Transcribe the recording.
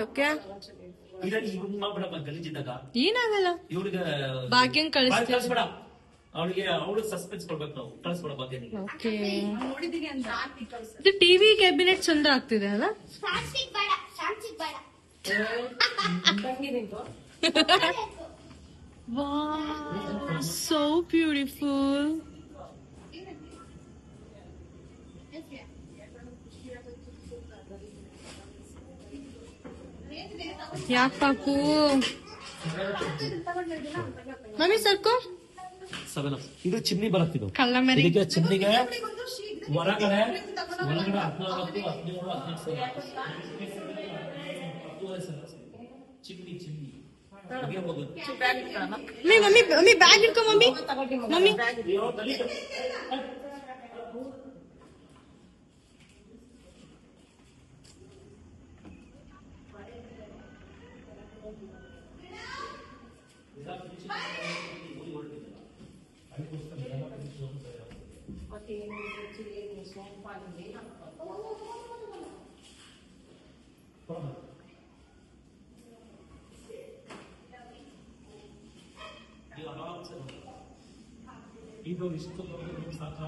ಯಾಕೆ ಗಲೀಜಿದ್ದಾಗ ಏನಾಗಲ್ಲ. ಇವ್ರಿಗೆ ಭಾಗ್ಯಂಗ್ ಕಳಿಸ್ಬೇಡ, ಅವಳು ಸಸ್ಪೆನ್ಸ್ ಕೊಡ್ಬೇಕು ನಾವು, ಕಳಿಸ್ಬೇಡ ಭಾಗ್ಯ. ಓಕೆ, ಇದು ಟಿವಿ ಕ್ಯಾಬಿನೆಟ್ ಚಂದ ಆಗ್ತಿದೆ ಅಲ್ಲ. Wow, so beautiful. ಯಾಕೆ ಪಾಪು? ಮಮ್ಮಿ ಸರ್ಕು ಇದು ಚಿಮ್ನಿ ಬರುತ್ತಿದ್ದು, ಕಲ್ಲ ಮರಿ. ಇದಕ್ಕೆ ಚಿಮ್ನಿಗೆ ಹೊರಗಡೆ 14, 17, 18 ಚಿಮ್ನಿ ಮಮ್ಮಿ ಮಮ್ಮಿ ಬ್ಯಾಗ್ ಇಟ್ಕೊ ಮಮ್ಮಿ. ಮಮ್ಮಿ ಇದು ಇಷ್ಟು ಸಾಕ.